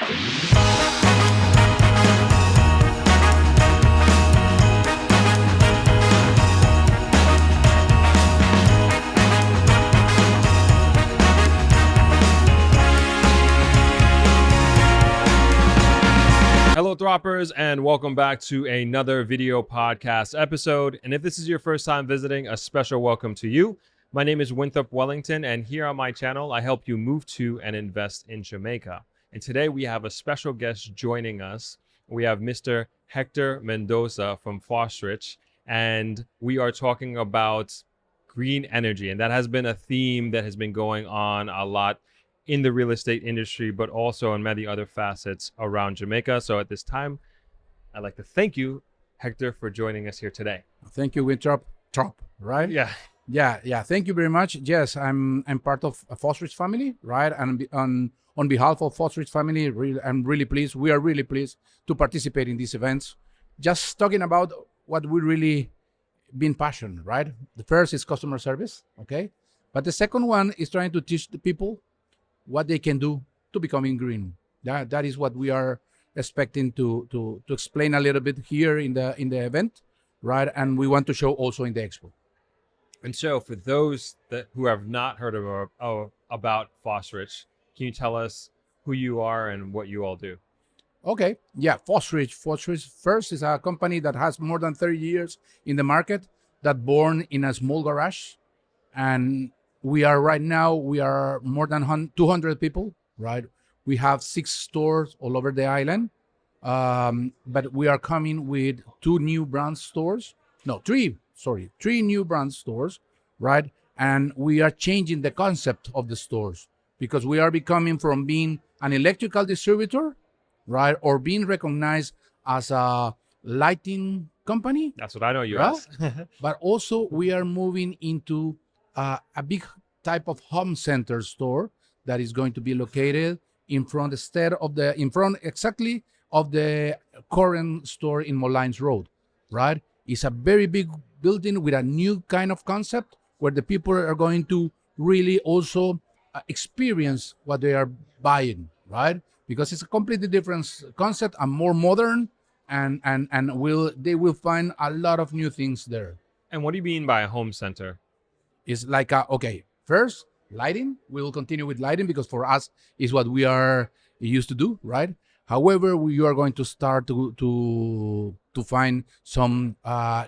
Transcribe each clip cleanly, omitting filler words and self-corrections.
Hello, Throppers, and welcome back to another video podcast episode. And if this is your first time visiting, a special welcome to you. My name is Winthrop Wellington, and here on my channel, I help you move to and invest in Jamaica. And today we have a special guest joining us. We have Mr. Hector Mendoza from FOST, and we are talking about green energy. And that has been a theme that has been going on a lot in the real estate industry, but also in many other facets around Jamaica. So at this time, I'd like to thank you, Hector, for joining us here today. Thank you, Winthrop. Right? Yeah. Thank you very much. Yes, I'm part of a FOST family, right? And on behalf of FOST family, I'm really pleased. We are really pleased to participate in these events. Just talking about what we really been passionate, right? The first is customer service, okay? But the second one is trying to teach the people what they can do to becoming green. That is what we are expecting to explain a little bit here in the event, right? And we want to show also in the expo. And so for those who have not heard about FOST, can you tell us who you are and what you all do? Okay, yeah, FOST first is a company that has more than 30 years in the market, that born in a small garage, and we are more than 200 people, right? We have 6 stores all over the island, but we are coming with 3 new brand stores, right? And we are changing the concept of the stores because we are becoming from being an electrical distributor, right? Or being recognized as a lighting company. That's what I know you right? as. But also we are moving into a big type of home center store that is going to be located in front exactly of the current store in Molines Road, right? It's a very big building with a new kind of concept where the people are going to really also experience what they are buying, right? Because it's a completely different concept and more modern, and they will find a lot of new things there. And what do you mean by a home center? It's like first, lighting. We will continue with lighting because for us is what we are used to do, right? However, we are going to start to find some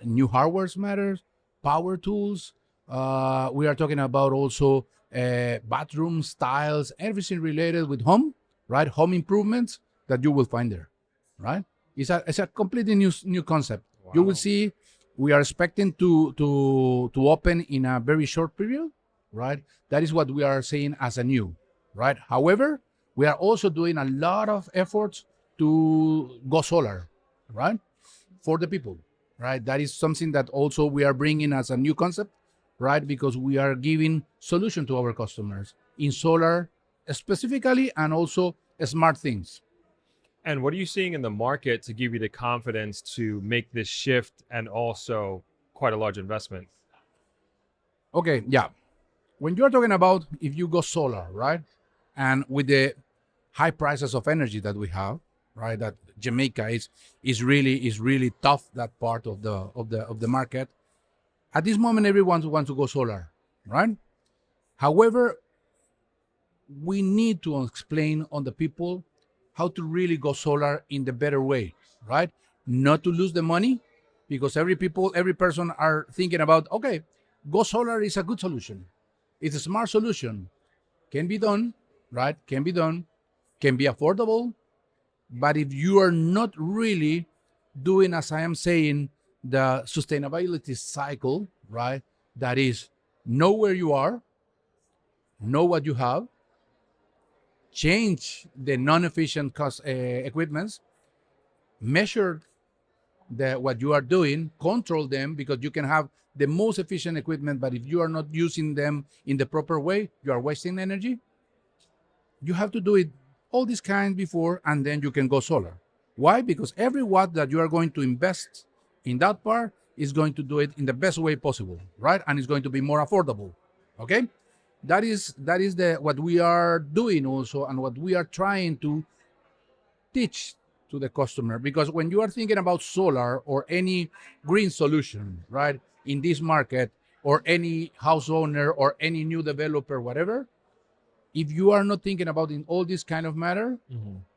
new hardware matters, power tools. We are talking about also bathroom styles, everything related with home, right? Home improvements that you will find there, right? It's a completely new concept. Wow. You will see. We are expecting to open in a very short period, right? That is what we are saying as a new, right? However, we are also doing a lot of efforts to go solar, right? For the people, right? That is something that also we are bringing as a new concept, right? Because we are giving solution to our customers in solar specifically and also smart things. And what are you seeing in the market to give you the confidence to make this shift and also quite a large investment? Okay, yeah. When you're talking about if you go solar, right? And with the high prices of energy that we have, right? That Jamaica is really tough, that part of the market. At this moment, everyone wants to go solar, right? However, we need to explain on the people how to really go solar in the better way, right? Not to lose the money, because every person are thinking about, okay, go solar is a good solution. It's a smart solution. Can be done, right? Can be affordable. But if you are not really doing, as I am saying, the sustainability cycle, right? That is, know where you are, know what you have, change the non-efficient equipments, measure what you are doing, control them, because you can have the most efficient equipment, but if you are not using them in the proper way, you are wasting energy. You have to do it all these kinds before, and then you can go solar. Why? Because every watt that you are going to invest in that part is going to do it in the best way possible, right? And it's going to be more affordable, okay? That is what we are doing also, and what we are trying to teach to the customer, because when you are thinking about solar or any green solution, right, in this market, or any house owner or any new developer, whatever, if you are not thinking about in all this kind of matter,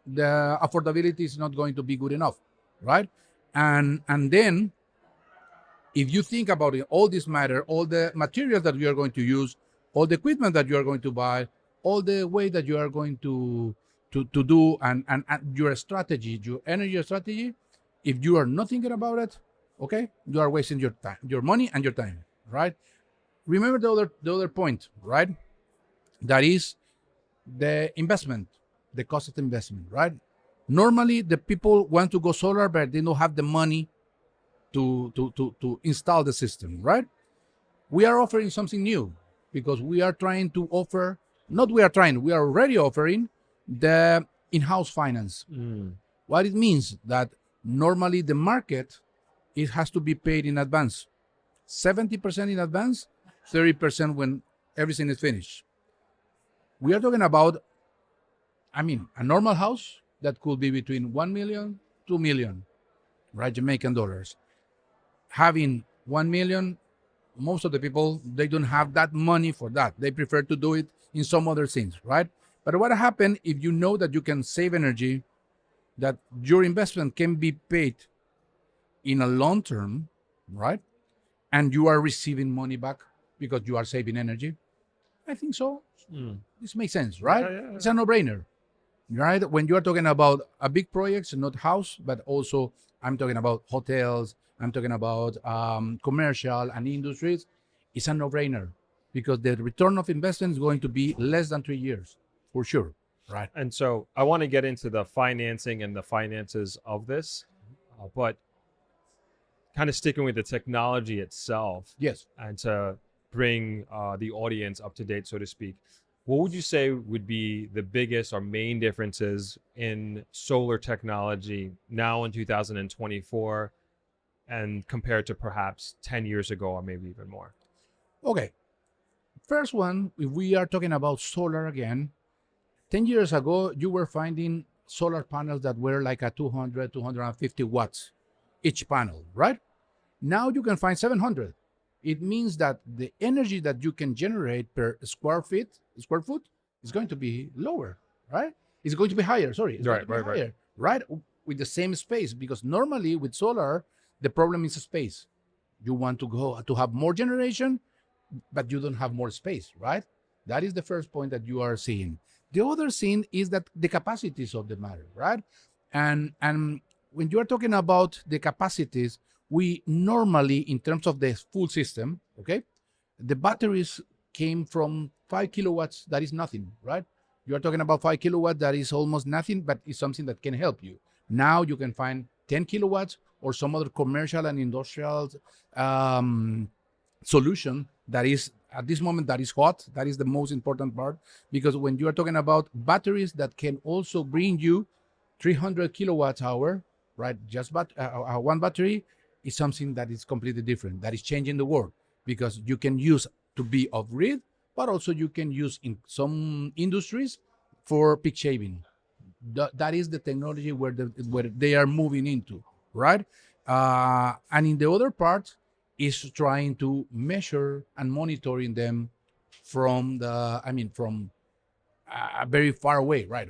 the affordability is not going to be good enough, right? And then if you think about it, all this matter, all the materials that you are going to use, all the equipment that you are going to buy, all the way that you are going to do, and your strategy, your energy strategy, if you are not thinking about it, okay, you are wasting your time, your money and your time, right? Remember the other point, right? That is the investment, the cost of investment, right? Normally the people want to go solar, but they don't have the money to install the system, right? We are offering something new, because we are trying to offer, not we are trying, we are already offering the in-house finance. What it means that normally the market, it has to be paid in advance, 70% in advance, 30% when everything is finished. We are talking about, I mean, a normal house that could be between 1 million, 2 million, right? Jamaican dollars. Having 1 million, most of the people, they don't have that money for that. They prefer to do it in some other things, right? But what happens if you know that you can save energy, that your investment can be paid in a long term, right? And you are receiving money back because you are saving energy? I think so. This makes sense, right? Yeah. It's a no-brainer, right? When you are talking about a big projects, not house, but also I'm talking about hotels, I'm talking about commercial and industries, it's a no-brainer, because the return of investment is going to be less than 3 years, for sure, right? And so I want to get into the financing and the finances of this, but kind of sticking with the technology itself. Yes. And to bring the audience up to date, so to speak, what would you say would be the biggest or main differences in solar technology now in 2024 and compared to perhaps 10 years ago or maybe even more? Okay. First one, if we are talking about solar again, 10 years ago, you were finding solar panels that were like a 200, 250 watts each panel, right? Now you can find 700. It means that the energy that you can generate per square foot is going to be lower, right? It's going to be higher, sorry. It's going to be higher, right? With the same space, because normally with solar, the problem is space. You want to go to have more generation, but you don't have more space, right? That is the first point that you are seeing. The other thing is that the capacities of the matter, right? And when you are talking about the capacities, we normally, in terms of the full system, okay, the batteries came from 5 kilowatts. That is nothing, right? You are talking about 5 kilowatts. That is almost nothing, but it's something that can help you. Now you can find 10 kilowatts or some other commercial and industrial solution that is at this moment that is hot. That is the most important part, because when you are talking about batteries that can also bring you 300 kilowatts hour, right? Just one battery is something that is completely different. That is changing the world, because you can use to be off grid, but also you can use in some industries for peak shaving. That is the technology where they are moving into, right? And in the other part is trying to measure and monitoring them from from very far away, right?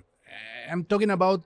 I'm talking about,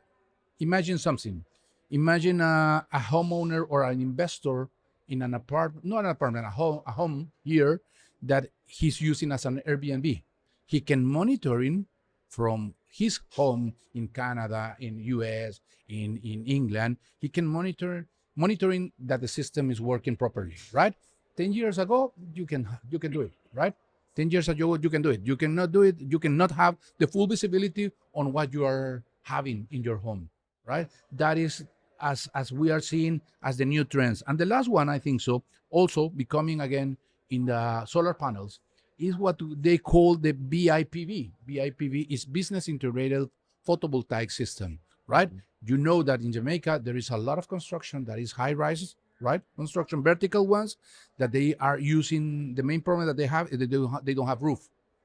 imagine something. Imagine a homeowner or an investor in an apartment, not an apartment, a home here that he's using as an Airbnb. He can monitoring from his home in Canada, in US, in England. He can monitoring that the system is working properly, right? 10 years ago, you can do it, right? 10 years ago, you can do it. You cannot do it. You cannot have the full visibility on what you are having in your home, right? That is as we are seeing as the new trends. And the last one, I think so, also becoming again in the solar panels, is what they call the BIPV. BIPV is Business Integrated Photovoltaic System, right? You know that in Jamaica, there is a lot of construction that is high rises, right? Construction, vertical ones, that they are using. The main problem that they have is they don't have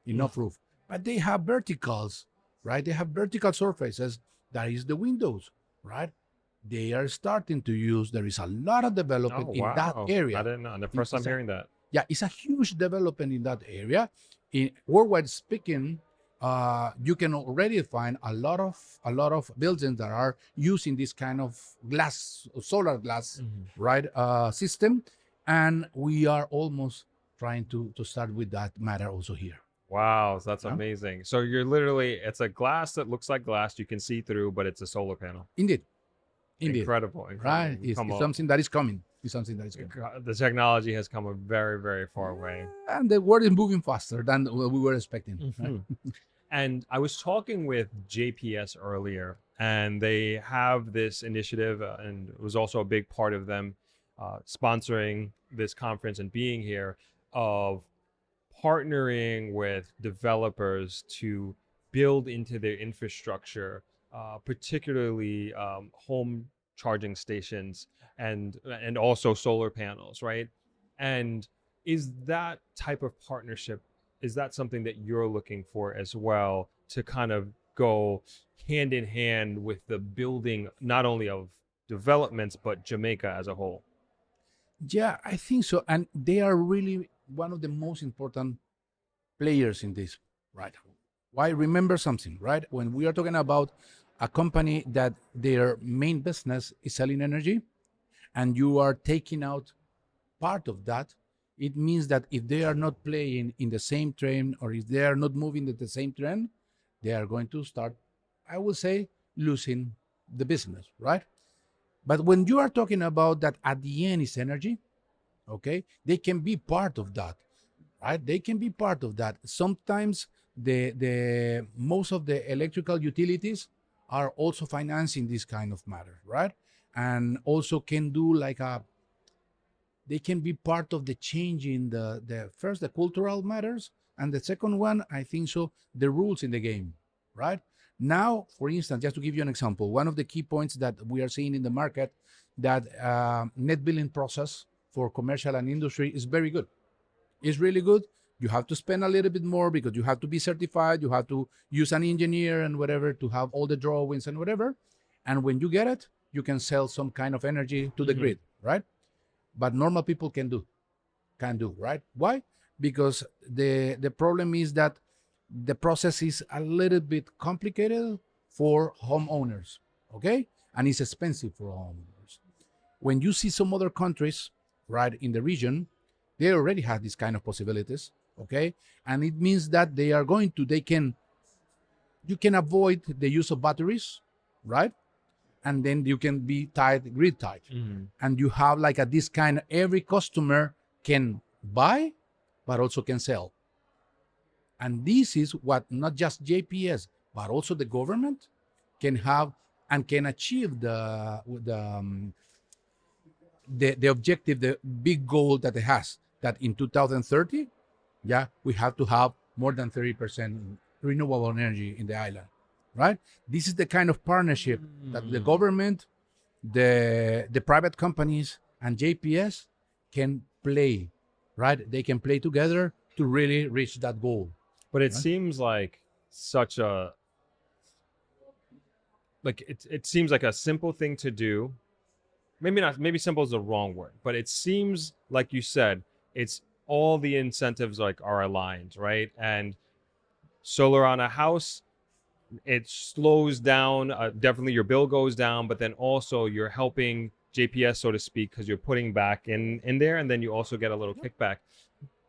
enough roof. But they have verticals, right? They have vertical surfaces. That is the windows. right? They are starting to use. There is a lot of development Oh, in that wow. I area. didn't know. The first time It's a, hearing that. yeah, it's a huge development in that area. In worldwide speaking, you can already find a lot of buildings that are using this kind of glass, solar glass, right, system, and we are almost trying to start with that matter also here. Wow, so that's Yeah? amazing. So you're literally, it's a glass that looks like glass you can see through, but it's a solar panel. Indeed, indeed, Incredible, incredible. right? We've It's come something that is coming. It's something that is coming. the technology has come a very, very far way. And the world is moving faster than we were expecting. Right? Mhm. And I was talking with JPS earlier, and they have this initiative, and it was also a big part of them sponsoring this conference and being here, of partnering with developers to build into their infrastructure, particularly home charging stations and also solar panels, right? And is that type of partnership, is that something that you're looking for as well, to kind of go hand in hand with the building not only of developments but Jamaica as a whole? Yeah, I think so. And they are really one of the most important players in this, right? Why? Remember something, right? When we are talking about a company that their main business is selling energy, and you are taking out part of that, it means that if they are not playing in the same train, or if they are not moving at the same trend, they are going to start, I would say, losing the business, right? But when you are talking about that at the end is energy, okay, they can be part of that, right? They can be part of that. Sometimes the most of the electrical utilities are also financing this kind of matter, right? And also can do like a, they can be part of the change in the first, the cultural matters, and the second one, I think so, the rules in the game, right? Now, for instance, just to give you an example, one of the key points that we are seeing in the market, that net billing process for commercial and industry is very good. It's really good. You have to spend a little bit more because you have to be certified, you have to use an engineer and whatever to have all the drawings and whatever, and when you get it, you can sell some kind of energy to the grid, right? But normal people can do, right? Why? Because the problem is that the process is a little bit complicated for homeowners, okay? And it's expensive for homeowners. When you see some other countries, right, in the region, they already have these kind of possibilities, okay? And it means that they can, you can avoid the use of batteries, right? And then you can be grid tied, and you have like a this kind, every customer can buy but also can sell. And this is what not just JPS but also the government can have and can achieve the objective, the big goal that it has, that in 2030, yeah, we have to have more than 30% renewable energy in the island, right? This is the kind of partnership that the government, the private companies, and JPS can play, right? They can play together to really reach that goal. But it Right. seems like such a, like it seems like a simple thing to do. Maybe not, maybe simple is the wrong word, but it seems like you said, it's all the incentives like are aligned, right? And solar on a house, it slows down, definitely your bill goes down, but then also you're helping JPS, so to speak, because you're putting back in there, and then you also get a little kickback.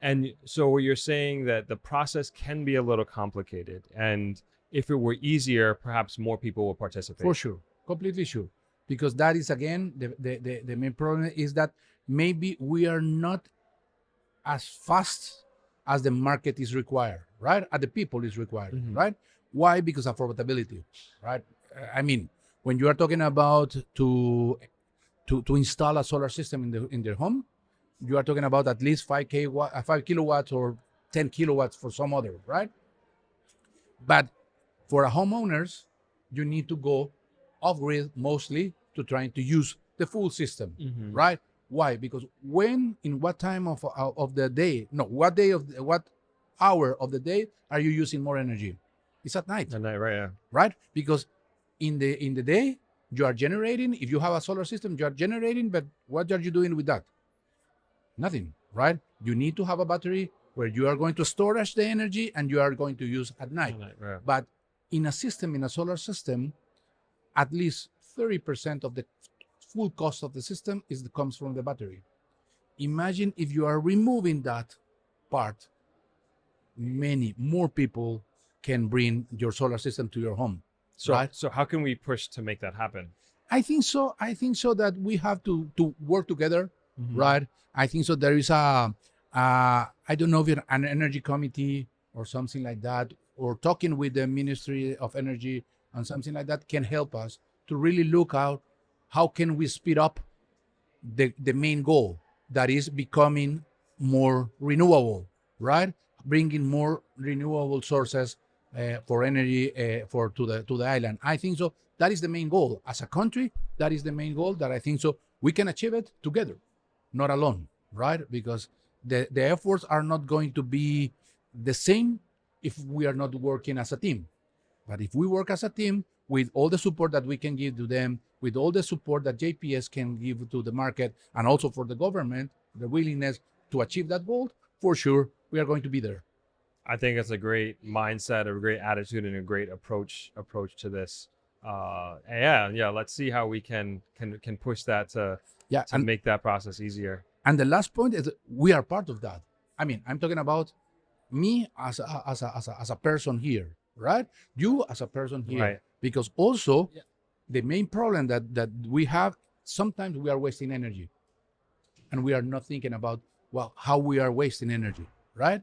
And so you're saying that the process can be a little complicated, and if it were easier, perhaps more people would participate. For sure, completely sure. Because that is, again, the main problem is that maybe we are not as fast as the market is required, right? As the people is required, right? Why? Because of affordability, right? I mean, when you are talking about to install a solar system in their home, you are talking about at least 5 kilowatts or 10 kilowatts for some other, right? But for a homeowners, you need to go off grid mostly to trying to use the full system, right? Why? Because when, in what time of the day, no, what hour of the day are you using more energy? It's at night, And that, right, yeah. right? Because in the day You are generating. If you have a solar system, you are generating, but what are you doing with that? Nothing, right? You need to have a battery where you are going to storage the energy and you are going to use at night. Right. But in a system, in a solar system, at least 30% of the full cost of the system comes from the battery. Imagine if you are removing that part, many more people can bring your solar system to your home. So, right? so how can we push to make that happen? I think so. I think so that we have to work together, Mhm. right? I think so. There is I don't know if it's an energy committee or something like that, or talking with the Ministry of Energy and something like that can help us to really look out how can we speed up the main goal that is becoming more renewable, right? Bringing more renewable sources for energy for to the island. I think so. That is the main goal as a country. That is the main goal that I think so we can achieve it together, not alone, right? Because the efforts are not going to be the same if we are not working as a team. But if we work as a team with all the support that we can give to them, with all the support that JPS can give to the market, and also for the government, the willingness to achieve that goal, for sure, we are going to be there. I think it's a great mindset, a great attitude, and a great approach to this. Yeah. Let's see how we can push that to Yeah, and make that process easier. the last point is that we are part of that. I mean, I'm talking about me as a person here, right? You as a person here, Right. because also the main problem that we have, sometimes we are wasting energy, and we are not thinking about how we are wasting energy, right?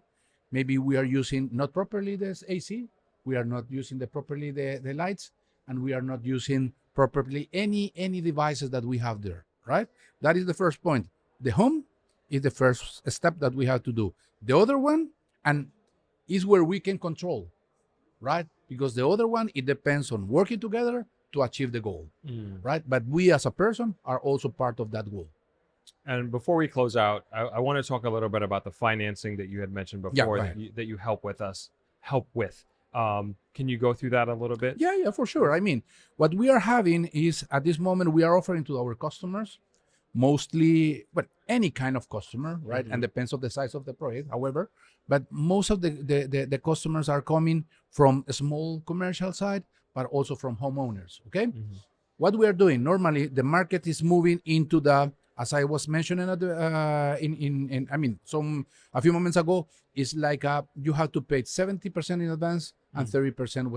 Maybe we are using not properly this AC, we are not using properly the lights, and we are not using properly any devices that we have there, right? That is the first point. The home is the first step that we have to do. The other one, and is where we can control, right? Because the other one, it depends on working together to achieve the goal, right? But we as a person are also part of that goal. And before we close out, I want to talk a little bit about the financing that you had mentioned Yeah, before go that you help with. Can you go through that a little bit? Yeah, for sure. I mean, what we are having is at this moment we are offering to our customers mostly, but any kind of customer, right? And depends on the size of the project, however. But most of the customers are coming from a small commercial side, but also from homeowners. Okay. What we are doing normally, the market is moving into as I was mentioning at I mean, a few moments ago, it's like you have to pay 70% in advance and 30%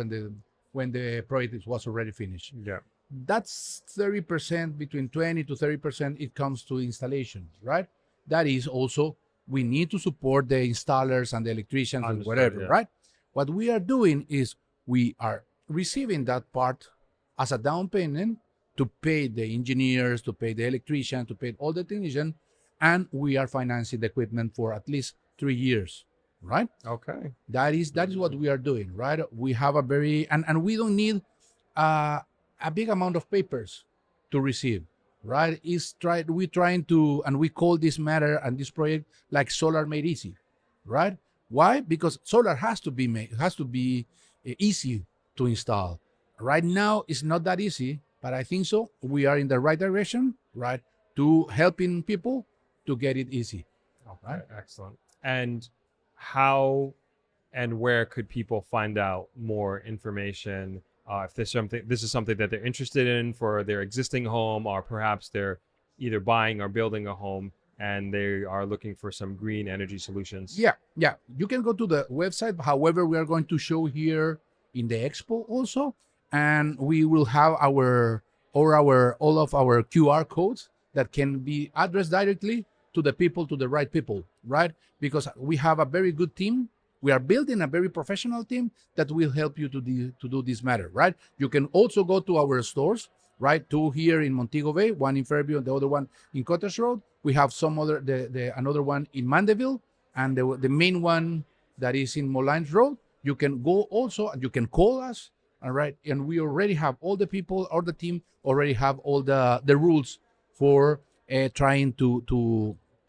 when the project was already finished. Yeah. That's 30%, between 20 to 30%, it comes to installation, right? That is also, we need to support the installers and the electricians and Understood, whatever, yeah. right? What we are doing is we are receiving that part as a down payment to pay the engineers, to pay the electrician, to pay all the technician, and we are financing the equipment for at least 3 years, right? Okay. That is what we are doing, right? We have a very and we don't need a big amount of papers to receive, right? We're trying to, and we call this matter and this project like solar made easy, right? Why? Because solar has to be easy to install. Right now, it's not that easy, but I think so. We are in the right direction, right? To helping people to get it easy. Okay. Excellent. And how and where could people find out more information if this is something that they're interested in for their existing home, or perhaps they're either buying or building a home and they are looking for some green energy solutions? Yeah. You can go to the website. However, we are going to show here in the expo also, and we will have all of our QR codes that can be addressed directly to the right people, right? Because we have a very good team. We are building a very professional team that will help you to do this matter, right? You can also go to our stores, right? Two here in Montego Bay, one in Fairview, and the other one in Cottage Road. We have another one in Mandeville, and the main one that is in Molines Road. You can go also, and you can call us, all right? And we already have all the people, or the team already have all the rules for trying to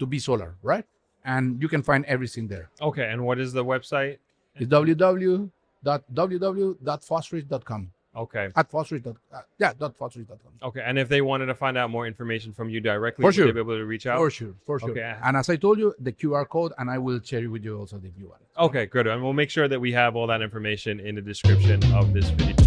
be solar, right? And you can find everything there. Okay. And what is the website? It's www.fostreach.com. Okay. At .fostreach.com. Okay. And if they wanted to find out more information from you directly, For would sure. they be able to reach out? For sure. Okay. And as I told you, the QR code, and I will share it with you also if you want it. Okay, good. And we'll make sure that we have all that information in the description of this video.